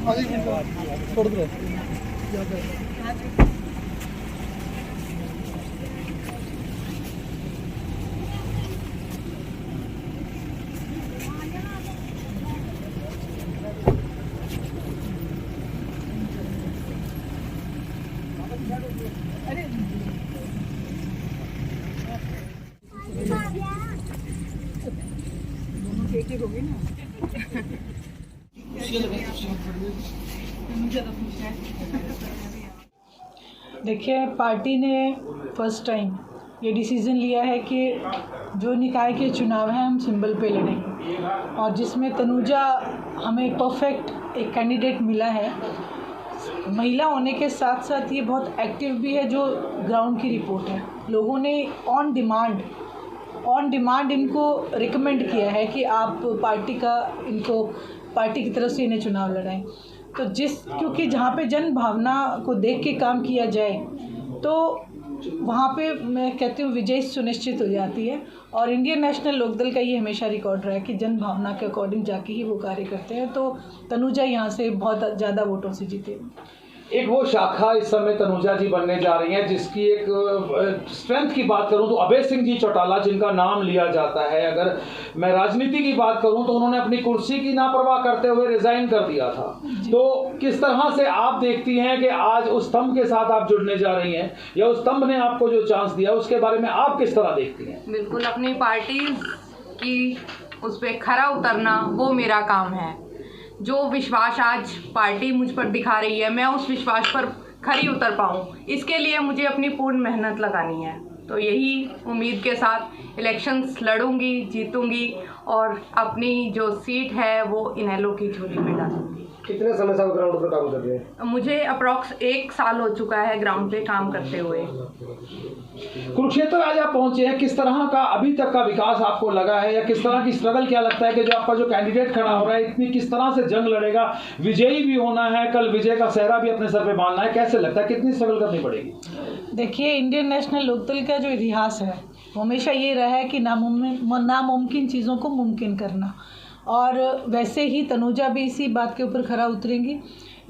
छोड़ दो। एक हो गई ना। देखिए, पार्टी ने फर्स्ट टाइम ये डिसीज़न लिया है कि जो निकाय के चुनाव हैं हम सिंबल पे लड़ेंगे, और जिसमें तनुजा हमें परफेक्ट एक कैंडिडेट मिला है। महिला होने के साथ साथ ये बहुत एक्टिव भी है, जो ग्राउंड की रिपोर्ट है। लोगों ने ऑन डिमांड इनको रिकमेंड किया है कि आप पार्टी की तरफ से इन्हें चुनाव लड़ाएं। तो क्योंकि जहाँ पे जन भावना को देख के काम किया जाए तो वहाँ पे मैं कहती हूँ विजय सुनिश्चित हो जाती है। और इंडियन नेशनल लोकदल का ये हमेशा रिकॉर्ड रहा है कि जन भावना के अकॉर्डिंग जाके ही वो कार्य करते हैं। तो तनुजा यहाँ से बहुत ज़्यादा वोटों से जीते। एक वो शाखा इस समय तनुजा जी बनने जा रही हैं जिसकी एक स्ट्रेंथ की बात करूं तो अभय सिंह जी चौटाला जिनका नाम लिया जाता है। अगर मैं राजनीति की बात करूं तो उन्होंने अपनी कुर्सी की नापरवाह करते हुए रिजाइन कर दिया था। तो किस तरह से आप देखती हैं कि आज उस स्तंभ के साथ आप जुड़ने जा रही हैं, या उस स्तंभ ने आपको जो चांस दिया उसके बारे में आप किस तरह देखती हैं? बिल्कुल, अपनी पार्टी की उस पर खरा उतरना वो मेरा काम है। जो विश्वास आज पार्टी मुझ पर दिखा रही है, मैं उस विश्वास पर खरी उतर पाऊँ, इसके लिए मुझे अपनी पूर्ण मेहनत लगानी है। तो यही उम्मीद के साथ इलेक्शंस लड़ूंगी, जीतूंगी और अपनी जो सीट है वो इनेलो की झोली में डालूंगी। कितने समय से आप ग्राउंड पर काम कर रहे हैं? मुझे अप्रॉक्स 1 साल हो चुका है ग्राउंड पे काम करते हुए। कुरुक्षेत्र आज आप पहुंचे हैं, किस तरह का अभी तक का विकास आपको लगा है, या किस तरह की स्ट्रगल क्या लगता है कि जो आपका जो कैंडिडेट खड़ा हो रहा है इतनी किस तरह से जंग लड़ेगा, विजयी भी होना है, कल विजय का सेहरा भी अपने सर पे बांधना है, कैसे लगता है कितनी स्ट्रगल करनी पड़ेगी? देखिए, इंडियन नेशनल लोकदल का जो इतिहास है हमेशा ये रहा है कि नामुमकिन चीज़ों को मुमकिन करना, और वैसे ही तनुजा भी इसी बात के ऊपर खरा उतरेंगी।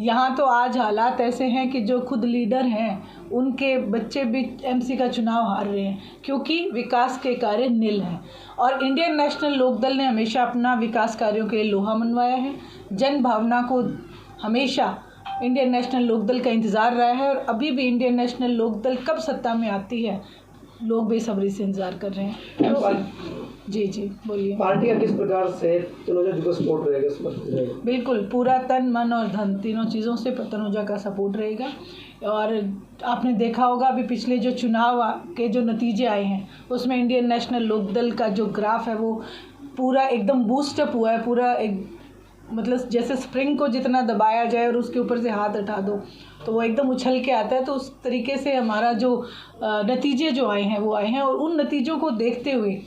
यहाँ तो आज हालात ऐसे हैं कि जो खुद लीडर हैं उनके बच्चे भी एमसी का चुनाव हार रहे हैं, क्योंकि विकास के कार्य नील हैं। और इंडियन नेशनल लोकदल ने हमेशा अपना विकास कार्यों के लिए लोहा मनवाया है। जन भावना को हमेशा इंडियन नेशनल लोकदल का इंतज़ार रहा है, और अभी भी इंडियन नेशनल लोकदल कब सत्ता में आती है लोग बेसब्री से इंतजार कर रहे हैं। तो जी बोलिए। पार्टी का किस प्रकार से तनुजा जी को सपोर्ट रहेगा? बिल्कुल, पूरा तन मन और धन तीनों चीज़ों से तनुजा का सपोर्ट रहेगा। और आपने देखा होगा अभी पिछले जो चुनाव के जो नतीजे आए हैं उसमें इंडियन नेशनल लोकदल का जो ग्राफ है वो पूरा एकदम बूस्टअप हुआ है। पूरा एक मतलब जैसे स्प्रिंग को जितना दबाया जाए और उसके ऊपर से हाथ हटा दो तो वो एकदम उछल के आता है। तो उस तरीके से हमारा जो नतीजे जो आए हैं वो आए हैं, और उन नतीजों को देखते हुए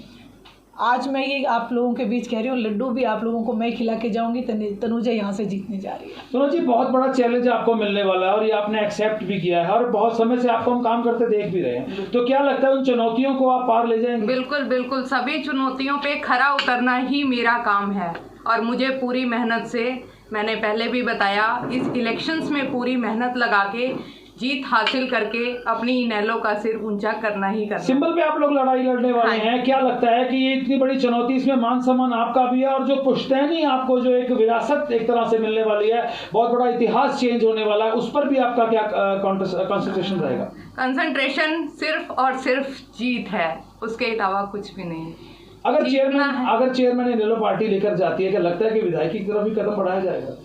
आज मैं ये आप लोगों के बीच कह रही हूँ, लड्डू भी आप लोगों को मैं खिला के जाऊंगी। तनुजा यहाँ से जीतने जा रही है। तनुजा जी, बहुत बड़ा चैलेंज आपको मिलने वाला है और ये आपने एक्सेप्ट भी किया है, और बहुत समय से आपको हम काम करते देख भी रहे हैं। तो क्या लगता है उन चुनौतियों को आप पार ले जाएंगे? बिल्कुल, सभी चुनौतियों पे खरा उतरना ही मेरा काम है, और मुझे पूरी मेहनत से, मैंने पहले भी बताया, इस इलेक्शंस में पूरी मेहनत लगा के जीत हासिल करके अपनी इनेलो का सिर ऊंचा करना ही करना। सिंबल पे आप लोग लड़ाई लड़ने वाले हैं, क्या लगता है कि ये इतनी बड़ी चुनौती, इसमें मान सम्मान आपका भी है, और जो पुश्तैनी आपको जो एक विरासत एक तरह से मिलने वाली है, बहुत बड़ा इतिहास चेंज होने वाला है, उस पर भी आपका क्या कंसंट्रेशन रहेगा? कंसंट्रेशन सिर्फ और सिर्फ जीत है, उसके अलावा कुछ भी नहीं। अगर चेयरमैन इनेलो पार्टी लेकर जाती है, क्या लगता है कि विधायकी की तरफ भी कदम बढ़ाया जाएगा?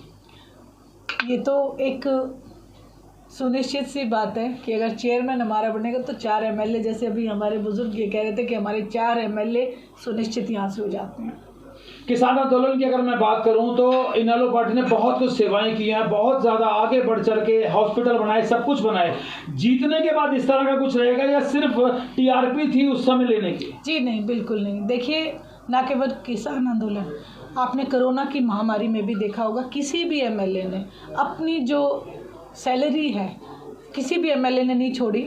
ये तो एक सुनिश्चित सी बात है कि अगर चेयरमैन हमारा बनेगा तो 4 एमएलए, जैसे अभी हमारे बुजुर्ग ये कह रहे थे कि हमारे 4 एमएलए सुनिश्चित यहाँ से हो जाते हैं। किसान आंदोलन की अगर मैं बात करूं तो इनेलो पार्टी ने बहुत कुछ सेवाएं की हैं, बहुत ज़्यादा आगे बढ़ चढ़ के हॉस्पिटल बनाए, सब कुछ बनाए। जीतने के बाद इस तरह का कुछ रहेगा या सिर्फ टीआरपी थी उस समय लेने की? जी नहीं, बिल्कुल नहीं। देखिए, ना केवल किसान आंदोलन, आपने कोरोना की महामारी में भी देखा होगा किसी भी एमएलए ने अपनी जो सैलरी है किसी भी एमएलए ने नहीं छोड़ी।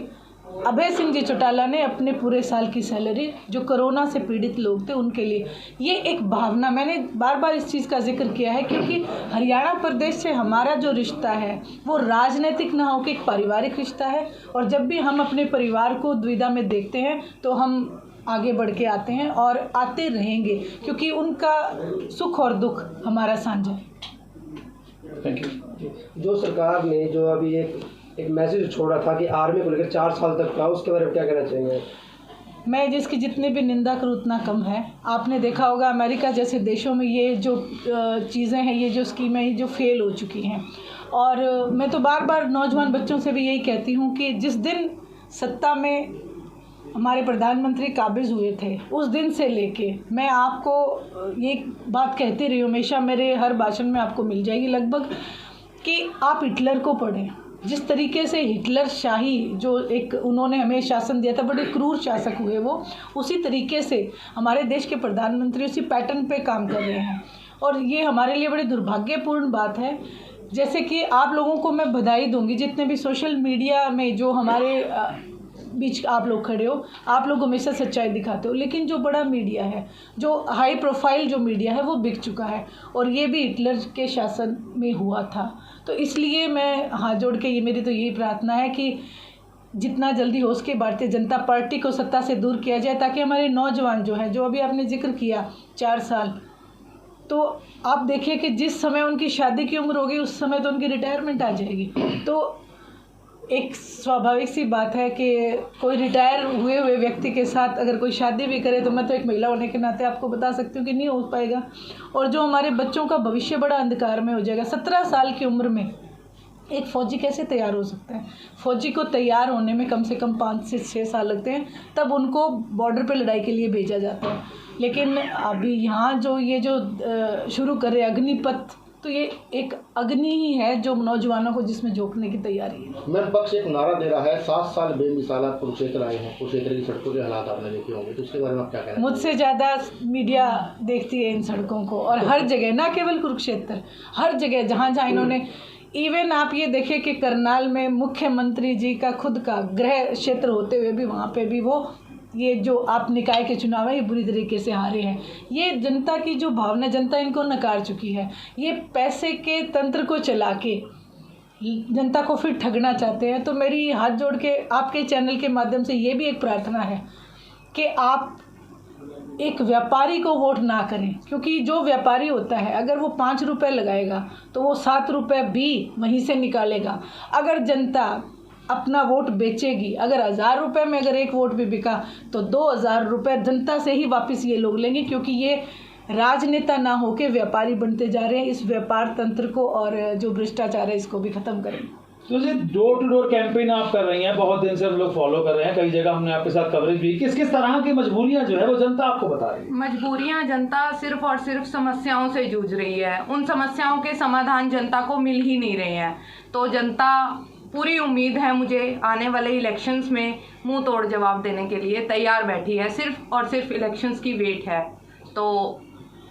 अभय सिंह जी चौटाला ने अपने पूरे साल की सैलरी जो कोरोना से पीड़ित लोग थे उनके लिए, ये एक भावना, मैंने बार बार इस चीज़ का जिक्र किया है क्योंकि हरियाणा प्रदेश से हमारा जो रिश्ता है वो राजनीतिक ना होकर एक पारिवारिक रिश्ता है। और जब भी हम अपने परिवार को दुविधा में देखते हैं तो हम आगे बढ़ के आते हैं और आते रहेंगे क्योंकि उनका सुख और दुख हमारा साझा है। Thank you. जो सरकार ने जो अभी एक मैसेज छोड़ा था कि आर्मी को लेकर 4 साल तक का, उसके बारे में क्या कहना चाहेंगे? मैं जिसकी जितनी भी निंदा करूँ उतना कम है। आपने देखा होगा अमेरिका जैसे देशों में ये जो चीज़ें हैं, ये जो स्कीमें हैं जो फेल हो चुकी हैं। और मैं तो बार बार नौजवान बच्चों से भी यही कहती हूँ कि जिस दिन सत्ता में हमारे प्रधानमंत्री काबिज हुए थे उस दिन से लेके मैं आपको ये बात कहती रही हूँ, हमेशा मेरे हर भाषण में आपको मिल जाएगी लगभग, कि आप हिटलर को पढ़ें। जिस तरीके से हिटलर शाही जो एक उन्होंने हमें शासन दिया था, बड़े क्रूर शासक हुए वो, उसी तरीके से हमारे देश के प्रधानमंत्री उसी पैटर्न पे काम कर रहे हैं। और ये हमारे लिए बड़ी दुर्भाग्यपूर्ण बात है। जैसे कि आप लोगों को मैं बधाई दूंगी जितने भी सोशल मीडिया में जो हमारे बीच आप लोग खड़े हो, आप लोग हमेशा सच्चाई दिखाते हो, लेकिन जो बड़ा मीडिया है, जो हाई प्रोफाइल जो मीडिया है वो बिक चुका है। और ये भी हिटलर के शासन में हुआ था। तो इसलिए मैं हाथ जोड़ के ये मेरी तो यही प्रार्थना है कि जितना जल्दी हो सके भारतीय जनता पार्टी को सत्ता से दूर किया जाए, ताकि हमारे नौजवान जो हैं, जो अभी आपने जिक्र किया 4 साल, तो आप देखिए कि जिस समय उनकी शादी की उम्र होगी उस समय तो उनकी रिटायरमेंट आ जाएगी। तो एक स्वाभाविक सी बात है कि कोई रिटायर हुए व्यक्ति के साथ अगर कोई शादी भी करे, तो मैं तो एक महिला होने के नाते आपको बता सकती हूँ कि नहीं हो पाएगा। और जो हमारे बच्चों का भविष्य बड़ा अंधकार में हो जाएगा। 17 साल की उम्र में एक फ़ौजी कैसे तैयार हो सकता है? फ़ौजी को तैयार होने में कम से कम 5 से 6 साल लगते हैं, तब उनको बॉर्डर पे लड़ाई के लिए भेजा जाता है। लेकिन अभी यहाँ जो ये जो शुरू कर रहे अग्निपथ, तो ये एक अग्नि ही है जो नौजवानों को जिसमें झोंकने की तैयारी है। मैं पक्ष एक नारा दे रहा है, 7 साल बेमिसाल आप कुरुक्षेत्र आए हैं, कुरुक्षेत्र की सड़कों के हालात आपने देखे होंगे, तो उसके बारे में आप क्या कहना हैं? मुझसे ज़्यादा मीडिया देखती है इन सड़कों को, और हर जगह, ना केवल कुरुक्षेत्र, हर जगह जहाँ जहाँ इन्होंने, इवन आप ये देखिए कि करनाल में मुख्यमंत्री जी का खुद का गृह क्षेत्र होते हुए भी वहाँ पे भी वो ये जो आप निकाय के चुनाव है ये बुरी तरीके से हारे हैं। ये जनता की जो भावना, जनता इनको नकार चुकी है। ये पैसे के तंत्र को चला के जनता को फिर ठगना चाहते हैं। तो मेरी हाथ जोड़ के आपके चैनल के माध्यम से ये भी एक प्रार्थना है कि आप एक व्यापारी को वोट ना करें, क्योंकि जो व्यापारी होता है अगर वो 5 रुपये लगाएगा तो वो 7 रुपये भी वहीं से निकालेगा। अगर जनता अपना वोट बेचेगी, अगर 1000 रुपये में अगर एक वोट भी बिका तो 2000 रुपये जनता से ही वापस ये लोग लेंगे, क्योंकि ये राजनेता ना होके व्यापारी बनते जा रहे हैं। इस व्यापार तंत्र को और जो भ्रष्टाचार है इसको भी ख़त्म करें। तो ये डोर टू डोर कैंपेन आप कर रही हैं, बहुत दिन से हम लोग फॉलो कर रहे हैं, कई जगह हमने आपके साथ कवरेज भी। किस किस तरह की मजबूरियां जो है वो जनता आपको बता रही है? मजबूरियां, जनता सिर्फ और सिर्फ समस्याओं से जूझ रही है। उन समस्याओं के समाधान जनता को मिल ही नहीं रहे हैं। तो जनता, पूरी उम्मीद है मुझे, आने वाले इलेक्शंस में मुंह तोड़ जवाब देने के लिए तैयार बैठी है। सिर्फ और सिर्फ इलेक्शंस की वेट है। तो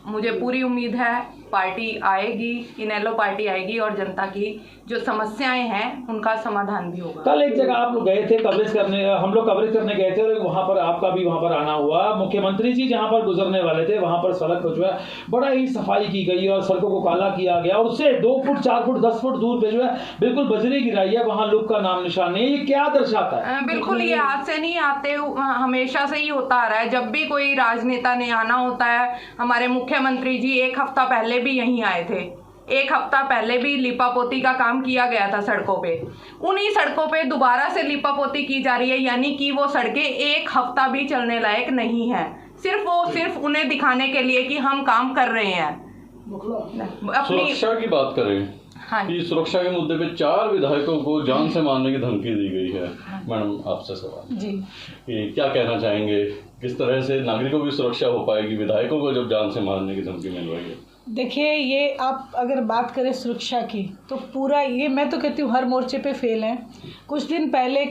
मुझे पूरी उम्मीद है पार्टी आएगी, इनेलो पार्टी आएगी और जनता की जो समस्याएं हैं उनका समाधान भी होगा। कल एक जगह आप लोग गए थे कवरेज करने, हम लोग कवरेज करने गए थे और वहाँ पर आपका भी वहाँ पर आना हुआ। मुख्यमंत्री जी जहाँ पर गुजरने वाले थे वहाँ पर सड़क पर जो है बड़ा ही सफाई की गई और सड़कों को काला किया गया और उससे 2 फुट 4 फुट 10 फुट दूर पे जो है बिल्कुल बजरी गिराई है, वहाँ लोग का नाम निशान नहीं। ये क्या दर्शाता है? बिल्कुल, ये आज से नहीं आते, हमेशा से ही होता आ रहा है। जब भी कोई राजनेता ने आना होता है, हमारे मुख्यमंत्री जी 1 हफ्ता पहले भी यहीं आए थे। 1 हफ्ता पहले भी लिपापोती का काम किया गया था सड़कों पे। उन्हीं सड़कों पे दोबारा से लिपापोती की जा रही है, यानी कि वो सड़कें 1 हफ्ता भी चलने लायक नहीं है। सिर्फ उन्हें दिखाने के लिए कि हम काम कर रहे हैं। अपनी सुरक्षा की बात करें, हाँ, कि सुरक्षा के मुद्दे पे 4 विधायकों को जान से मारने की धमकी दी गई है। मैडम, आपसे सवाल जी, कि क्या कहना चाहेंगे, किस तरह से नागरिकों की सुरक्षा हो पाएगी विधायकों को जब जान से मारने की धमकी मिल रही है? देखिए, ये आप अगर बात करें सुरक्षा की तो पूरा ये, मैं तो कहती हूँ हर मोर्चे पे फेल है। कुछ दिन पहले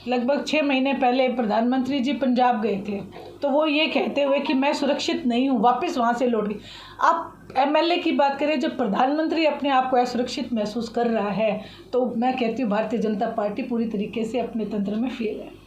लगभग 6 महीने पहले प्रधानमंत्री जी पंजाब गए थे, तो वो ये कहते हुए कि मैं सुरक्षित नहीं हूँ, वापस वहाँ से लौट गई। आप एमएलए की बात करें, जब प्रधानमंत्री अपने आप को असुरक्षित महसूस कर रहा है, तो मैं कहती हूँ भारतीय जनता पार्टी पूरी तरीके से अपने तंत्र में फेल है।